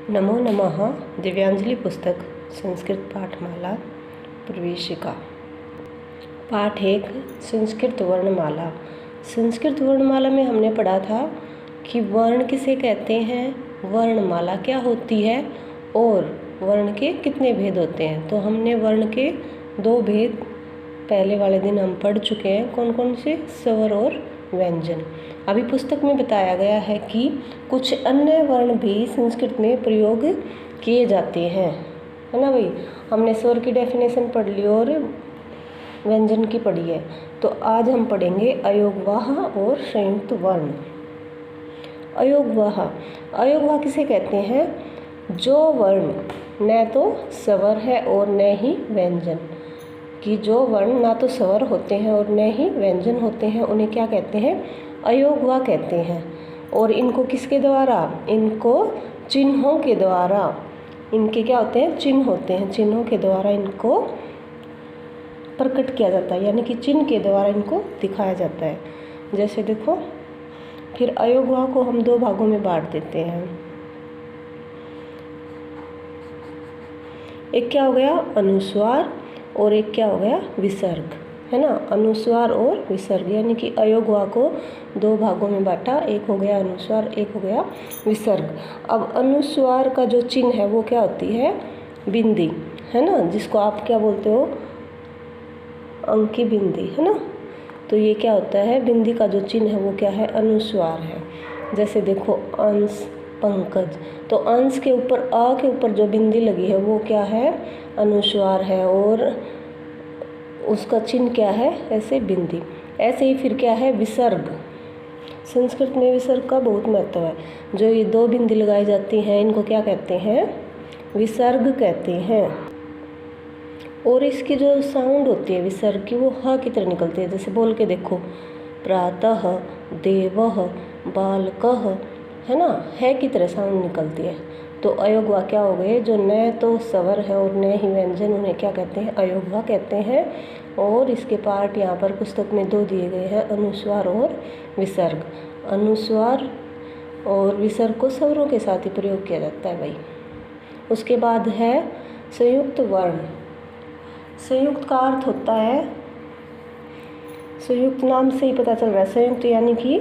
नमो नमः। दिव्यांजलि पुस्तक संस्कृत पाठमाला प्रवेशिका। पाठ 1 संस्कृत वर्णमाला। संस्कृत वर्णमाला में हमने पढ़ा था कि वर्ण किसे कहते हैं, वर्णमाला क्या होती है और वर्ण के कितने भेद होते हैं। तो हमने वर्ण के 2 भेद पहले वाले दिन हम पढ़ चुके हैं। कौन कौन से? स्वर और व्यंजन। अभी पुस्तक में बताया गया है कि कुछ अन्य वर्ण भी संस्कृत में प्रयोग किए जाते हैं, है ना भाई। हमने स्वर की डेफिनेशन पढ़ ली और व्यंजन की पढ़ी है। तो आज हम पढ़ेंगे अयोगवाह और संयुक्त वर्ण। अयोगवाह किसे कहते हैं? जो वर्ण न तो स्वर है और न ही व्यंजन, कि जो वर्ण ना तो स्वर होते हैं और न ही व्यंजन होते हैं, उन्हें क्या कहते हैं? अयोगवाह कहते हैं। और इनको किसके द्वारा? इनको चिन्हों के द्वारा। इनके क्या होते हैं? चिन्ह होते हैं। चिन्हों के द्वारा इनको प्रकट किया जाता है, यानी कि चिन्ह के द्वारा इनको दिखाया जाता है। जैसे देखो, फिर अयोगवाह को हम 2 भागों में बांट देते हैं। एक क्या हो गया? अनुस्वार, और एक क्या हो गया? विसर्ग, है ना। अनुस्वार और विसर्ग, यानी कि अयोगवाह को 2 भागों में बांटा। एक हो गया अनुस्वार, एक हो गया विसर्ग। अब अनुस्वार का जो चिन्ह है वो क्या होती है? बिंदी, है ना, जिसको आप क्या बोलते हो? अंकी बिंदी, है ना। तो ये क्या होता है? बिंदी का जो चिन्ह है वो क्या है? अनुस्वार है। जैसे देखो, अंश, पंकज, तो अंश के ऊपर अ के ऊपर जो बिंदी लगी है वो क्या है? अनुस्वार है, और उसका चिन्ह क्या है? ऐसे बिंदी। ऐसे ही फिर क्या है? विसर्ग। संस्कृत में विसर्ग का बहुत महत्व है। जो ये 2 बिंदी लगाई जाती हैं इनको क्या कहते हैं? विसर्ग कहते हैं। और इसकी जो साउंड होती है विसर्ग की, वो ह की तरह निकलती है। जैसे बोल के देखो, प्रातः, देवः, बालकः, है ना, है की तरह साउंड निकलती है। तो अयोगवाह क्या हो गए? जो न तो स्वर है और न ही व्यंजन, उन्हें क्या कहते हैं? अयोगवाह कहते हैं। और इसके पार्ट यहाँ पर पुस्तक में 2 दिए गए हैं, अनुस्वार और विसर्ग। अनुस्वार और विसर्ग को स्वरों के साथ ही प्रयोग किया जाता है भाई। उसके बाद है संयुक्त वर्ण। संयुक्त का अर्थ होता है, संयुक्त नाम से ही पता चल रहा है, संयुक्त यानी कि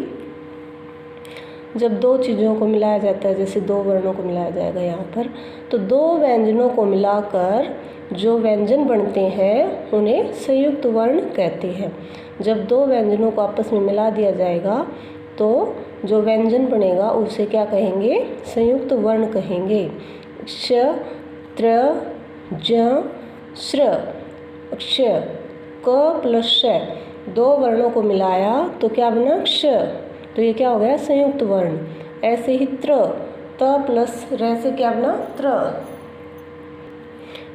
जब 2 चीज़ों को मिलाया जाता है, जैसे 2 वर्णों को मिलाया जाएगा यहाँ पर, तो 2 व्यंजनों को मिलाकर जो व्यंजन बनते हैं उन्हें संयुक्त वर्ण कहते हैं। जब 2 व्यंजनों को आपस में मिला दिया जाएगा तो जो व्यंजन बनेगा उसे क्या कहेंगे? संयुक्त वर्ण कहेंगे। क्ष, त्र, ज, श्र, क्ष, क प्लस श, 2 वर्णों को मिलाया तो क्या बना? क्ष। तो ये क्या हो गया? संयुक्त वर्ण। ऐसे ही त्र, त प्लस र से क्या बना? त्र।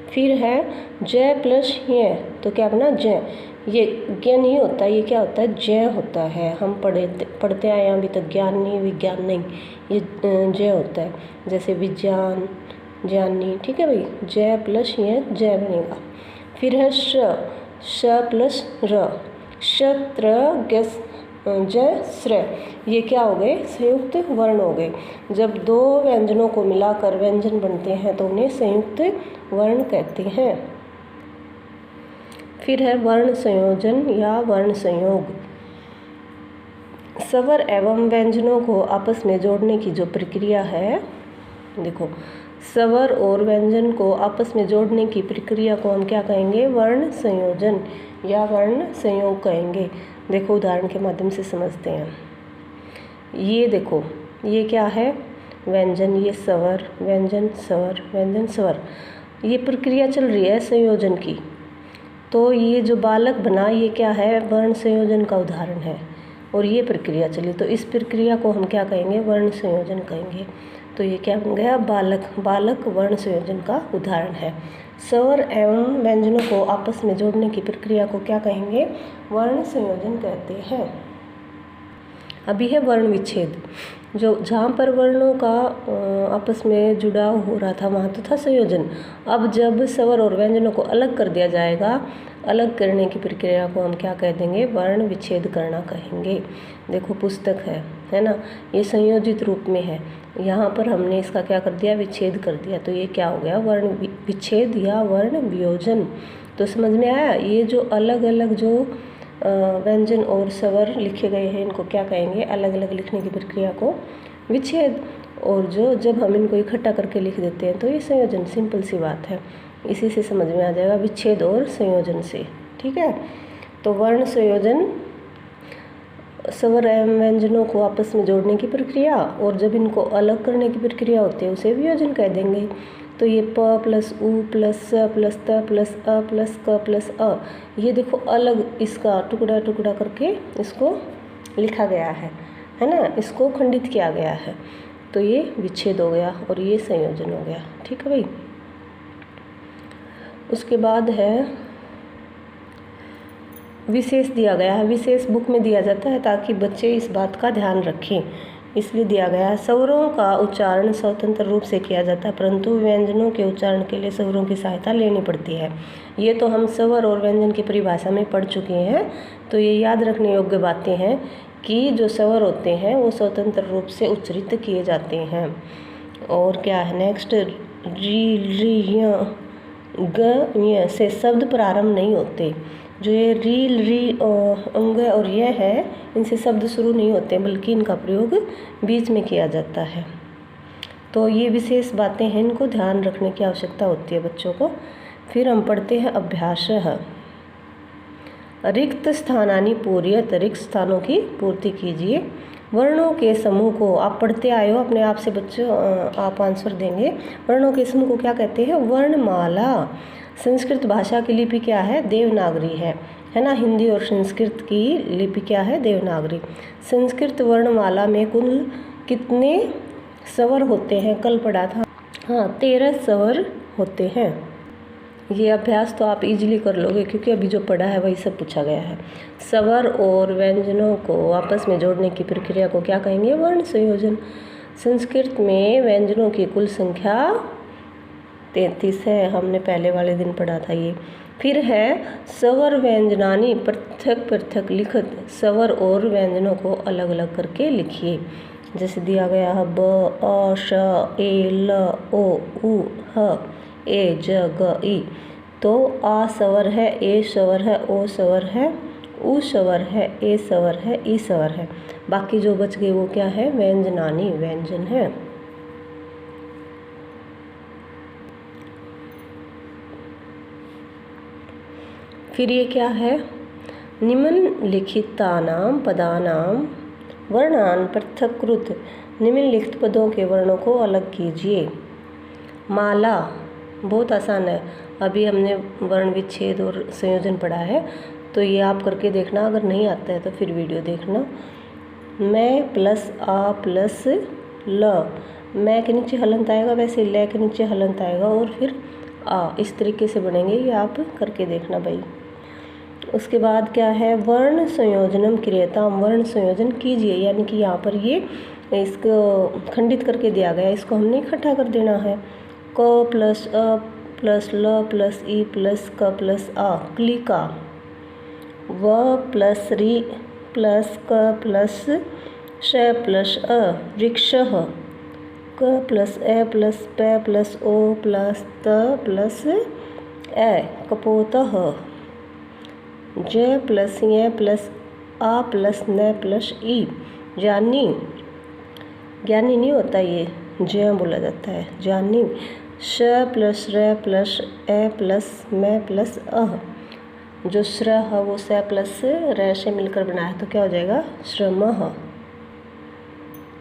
फिर है ज प्लस य, तो क्या बना? ज। ये ज्ञ नहीं होता, ये क्या होता है? ज होता है। हम पढ़ते आए हैं अभी तक, ज्ञान नहीं, विज्ञान नहीं, ये ज होता है। जैसे विज्ञान, ज्ञानी, ठीक है भाई। ज प्लस य, ज बनेगा। फिर है श, श प्लस र, क्षत्र, ज, श्र, ये क्या हो गए? संयुक्त वर्ण हो गए। जब 2 व्यंजनों को मिलाकर व्यंजन बनते हैं तो उन्हें संयुक्त वर्ण कहते हैं। फिर है वर्ण संयोजन या वर्ण संयोग। स्वर एवं व्यंजनों को आपस में जोड़ने की जो प्रक्रिया है, देखो, स्वर और व्यंजन को आपस में जोड़ने की प्रक्रिया को हम क्या कहेंगे? वर्ण संयोजन या वर्ण संयोग कहेंगे। देखो, उदाहरण के माध्यम से समझते हैं। ये देखो, ये क्या है? व्यंजन, ये स्वर, व्यंजन, स्वर, व्यंजन, स्वर। ये प्रक्रिया चल रही है संयोजन की। तो ये जो बालक बना, ये क्या है? वर्ण संयोजन का उदाहरण है। और ये प्रक्रिया चली, तो इस प्रक्रिया को हम क्या कहेंगे? वर्ण संयोजन कहेंगे। तो ये क्या बन गया? बालक। बालक वर्ण संयोजन का उदाहरण है। स्वर एवं व्यंजनों को आपस में जोड़ने की प्रक्रिया को क्या कहेंगे? वर्ण संयोजन कहते हैं। अभी है वर्ण विच्छेद। जो जहाँ पर वर्णों का आपस में जुड़ाव हो रहा था वहाँ तो था संयोजन। अब जब स्वर और व्यंजनों को अलग कर दिया जाएगा, अलग करने की प्रक्रिया को हम क्या कह देंगे? वर्ण विच्छेद करना कहेंगे। देखो, पुस्तक है, है ना, ये संयोजित रूप में है। यहाँ पर हमने इसका क्या कर दिया, विच्छेद कर दिया, तो ये क्या हो गया, वर्ण विच्छेद या वर्ण वियोजन। तो समझ में आया। ये जो अलग अलग जो व्यंजन और स्वर लिखे गए हैं इनको क्या कहेंगे, अलग अलग लिखने की प्रक्रिया को विच्छेद, और जो जब हम इनको इकट्ठा करके लिख देते हैं तो ये संयोजन। सिंपल सी बात है, इसी से समझ में आ जाएगा, विच्छेद और संयोजन से। ठीक है, तो वर्ण संयोजन स्वर एवं व्यंजनों को आपस में जोड़ने की प्रक्रिया, और जब इनको अलग करने की प्रक्रिया होती है उसे वियोजन कह देंगे। तो ये प प्लस उ प्लस स प्लस त प्लस अ प्लस क प्लस अ, ये देखो अलग इसका टुकड़ा टुकड़ा करके इसको लिखा गया है ना, इसको खंडित किया गया है, तो ये विच्छेद हो गया और ये संयोजन हो गया। ठीक है भाई। उसके बाद है विशेष दिया गया है। विशेष बुक में दिया जाता है ताकि बच्चे इस बात का ध्यान रखें, इसलिए दिया गया है। स्वरों का उच्चारण स्वतंत्र रूप से किया जाता है, परंतु व्यंजनों के उच्चारण के लिए स्वरों की सहायता लेनी पड़ती है। ये तो हम स्वर और व्यंजन की परिभाषा में पढ़ चुके हैं, तो ये याद रखने योग्य बातें हैं कि जो स्वर होते हैं वो स्वतंत्र रूप से उच्चरित किए जाते हैं। और क्या है नेक्स्ट, री री ग से शब्द प्रारंभ नहीं होते। जो ये रील री अंग और यह है, इनसे शब्द शुरू नहीं होते बल्कि इनका प्रयोग बीच में किया जाता है। तो ये विशेष बातें हैं, इनको ध्यान रखने की आवश्यकता होती है बच्चों को। फिर हम पढ़ते हैं अभ्यासः। रिक्त स्थानानि पूरयत, रिक्त स्थानों की पूर्ति कीजिए। वर्णों के समूह को आप पढ़ते आए हो, अपने आप से बच्चों आप आंसर देंगे। वर्णों के समूह को क्या कहते हैं, वर्णमाला। संस्कृत भाषा की लिपि क्या है, देवनागरी है ना। हिंदी और संस्कृत की लिपि क्या है, देवनागरी। संस्कृत वर्णमाला में कुल कितने स्वर होते हैं, कल पढ़ा था, हाँ 13 स्वर होते हैं। ये अभ्यास तो आप इजीली कर लोगे क्योंकि अभी जो पढ़ा है वही सब पूछा गया है। स्वर और व्यंजनों को आपस में जोड़ने की प्रक्रिया को क्या कहेंगे, वर्ण संयोजन। संस्कृत में व्यंजनों की कुल संख्या 33 है, हमने पहले वाले दिन पढ़ा था ये। फिर है स्वर व्यंजनानि पृथक पृथक लिखत, स्वर और व्यंजनों को अलग अलग करके लिखिए। जैसे दिया गया है ब अ श ए ल ओ उ ह ए ज ग ई। तो आ स्वर है, ए स्वर है, ओ स्वर है, उ स्वर है, ए स्वर है, ई स्वर है। बाकी जो बच गए वो क्या है, व्यंजनानि, व्यंजन है। फिर ये क्या है, निम्नलिखितानां पदानां वर्णान् पृथक्कृत, निम्नलिखित पदों के वर्णों को अलग कीजिए। माला बहुत आसान है, अभी हमने वर्ण विच्छेद और संयोजन पढ़ा है, तो ये आप करके देखना, अगर नहीं आता है तो फिर वीडियो देखना। मैं प्लस आ प्लस ल, मैं के नीचे हलंत आएगा, वैसे ल के नीचे हलंत आएगा और फिर आ, इस तरीके से बनेंगे, ये आप करके देखना भाई। उसके बाद क्या है, वर्ण संयोजनम क्रियताम, वर्ण संयोजन कीजिए, यानी कि यहाँ पर ये इसको खंडित करके दिया गया, इसको हमने इकट्ठा कर देना है। क प्लस अ प्लस ल प्लस ई प्लस क प्लस आ, क्लिका। व प्लस री प्लस क प्लस श प्लस अ, रिक्षः। क प्लस ए प्लस प प्लस ओ प्लस त प्लस ए, कपोतः। ज प्लस य प्लस आ प्लस न प्लस ई, ज्ञानी। ज्ञानी नहीं होता, ये ज बोला जाता है, ज्ञानी। श प्लस र प्लस ए प्लस म प्लस अह, जो श्र है वो स प्लस र से मिलकर बना है, तो क्या हो जाएगा, श्रमः।